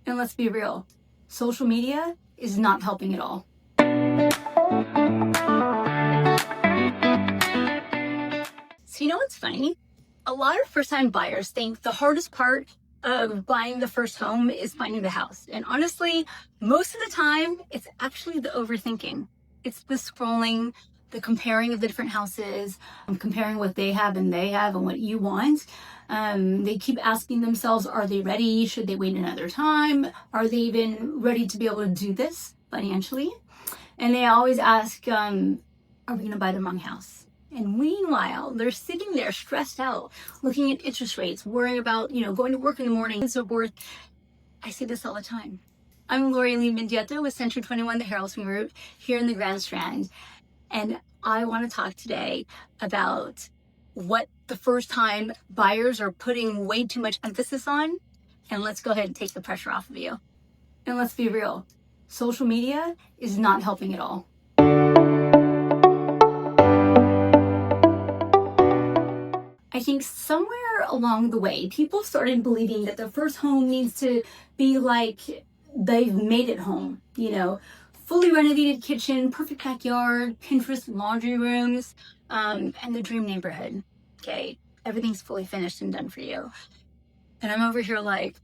And let's be real, social media is not helping at all. So you know what's funny? A lot of first-time buyers think the hardest part of buying the first home is finding the house. And honestly, most of the time, it's actually the overthinking. It's the scrolling, the comparing of the different houses, comparing what they have and what you want. They keep asking themselves, are they ready? Should they wait another time? Are they even ready to be able to do this financially? And they always ask, are we going to buy the wrong house? And meanwhile, they're sitting there stressed out, looking at interest rates, worrying about, going to work in the morning and so forth. I see this all the time. I'm Lori Lee Mendieta with Century 21, the Harrelson Group, here in the Grand Strand. And I want to talk today about what the first-time buyers are putting way too much emphasis on. And let's go ahead and take the pressure off of you. And let's be real, social media is not helping at all. I think somewhere along the way, people started believing that the first home needs to be like they've made it home, fully renovated kitchen, perfect backyard, Pinterest laundry rooms, and the dream neighborhood. Okay, everything's fully finished and done for you. And I'm over here like,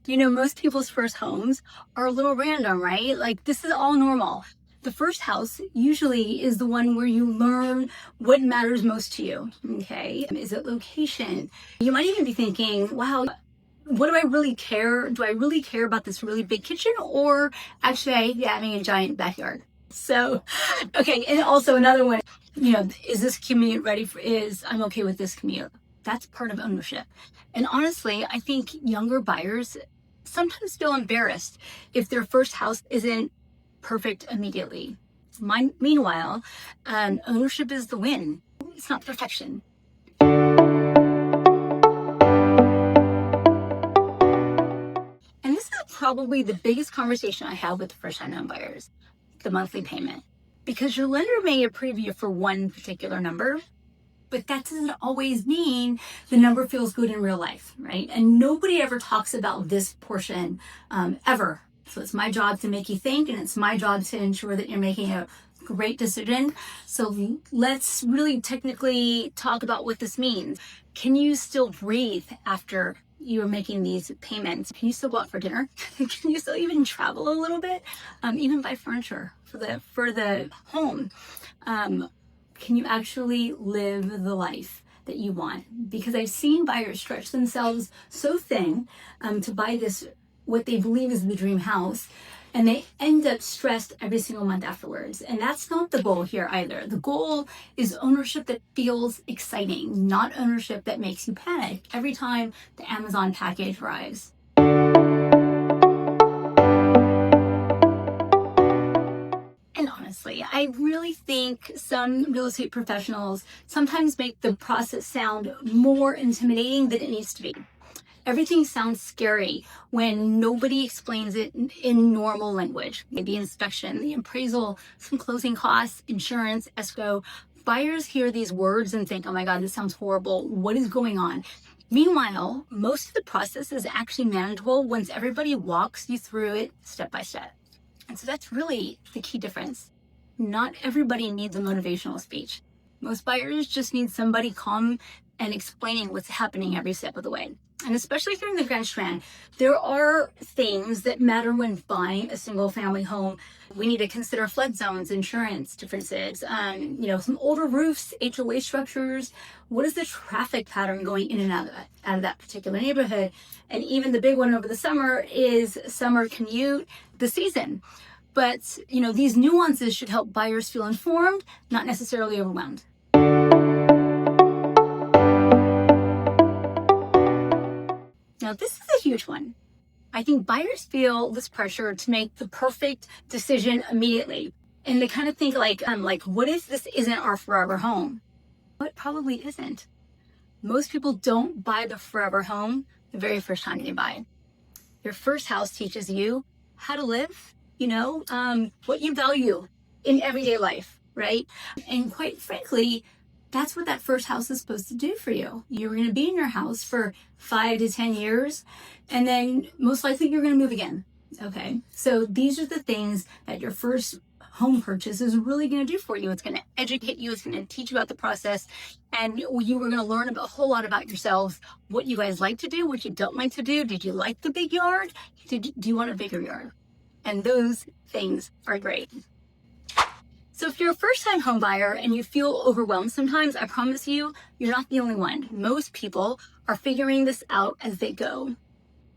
most people's first homes are a little random, right? Like, this is all normal. The first house usually is the one where you learn what matters most to you, okay? Is it location? You might even be thinking, wow, what do I really care? Do I really care about this really big kitchen or actually having a giant backyard? So, okay, and also another one, is this commute ready for, I'm okay with this commute. That's part of ownership. And honestly, I think younger buyers sometimes feel embarrassed if their first house isn't perfect immediately. Meanwhile, ownership is the win. It's not perfection. And this is probably the biggest conversation I have with first-time home buyers, the monthly payment. Because your lender may approve you for one particular number, but that doesn't always mean the number feels good in real life, right? And nobody ever talks about this portion ever. So it's my job to make you think, and it's my job to ensure that you're making a great decision. So let's really technically talk about what this means. Can you still breathe after you're making these payments? Can you still go out for dinner? Can you still even travel a little bit? Even buy furniture for the home? Can you actually live the life that you want? Because I've seen buyers stretch themselves so thin to buy this, what they believe is the dream house, and they end up stressed every single month afterwards. And that's not the goal here either. The goal is ownership that feels exciting, not ownership that makes you panic every time the Amazon package arrives. And honestly, I really think some real estate professionals sometimes make the process sound more intimidating than it needs to be. Everything sounds scary when nobody explains it in normal language. The inspection, the appraisal, some closing costs, insurance, escrow. Buyers hear these words and think, oh my God, this sounds horrible. What is going on? Meanwhile, most of the process is actually manageable once everybody walks you through it step by step. And so that's really the key difference. Not everybody needs a motivational speech. Most buyers just need somebody calm and explaining what's happening every step of the way. And especially here in the Grand Strand, there are things that matter when buying a single family home. We need to consider flood zones, insurance differences, some older roofs, HOA structures. What is the traffic pattern going in and out of that particular neighborhood? And even the big one over the summer is summer commute, the season. But, these nuances should help buyers feel informed, not necessarily overwhelmed. Now, this is a huge one. I think buyers feel this pressure to make the perfect decision immediately. And they kind of think like, what if this isn't our forever home? Well, it probably isn't. Most people don't buy the forever home the very first time they buy it. Your first house teaches you how to live, what you value in everyday life, right? And quite frankly, That's what that first house is supposed to do for you. You're going to be in your house for 5 to 10 years, and then most likely you're going to move again. Okay. So these are the things that your first home purchase is really going to do for you. It's going to educate you. It's going to teach you about the process. And you are going to learn a whole lot about yourselves, what you guys like to do, what you don't like to do. Did you like the big yard? Do you want a bigger yard? And those things are great. So if you're a first-time home buyer and you feel overwhelmed sometimes, I promise you, you're not the only one. Most people are figuring this out as they go.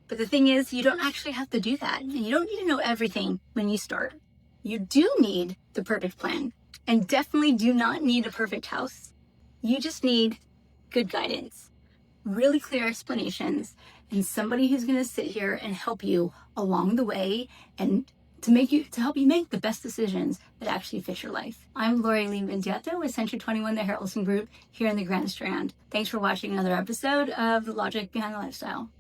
But the thing is, you don't actually have to do that. And you don't need to know everything when you start. You do need the perfect plan, and definitely do not need a perfect house. You just need good guidance, really clear explanations, and somebody who's going to sit here and help you along the way and to help you make the best decisions that actually fit your life. I'm Lori Lee Mendieta with Century 21, the Hair Olsen Group here in the Grand Strand. Thanks for watching another episode of The Logic Behind the Lifestyle.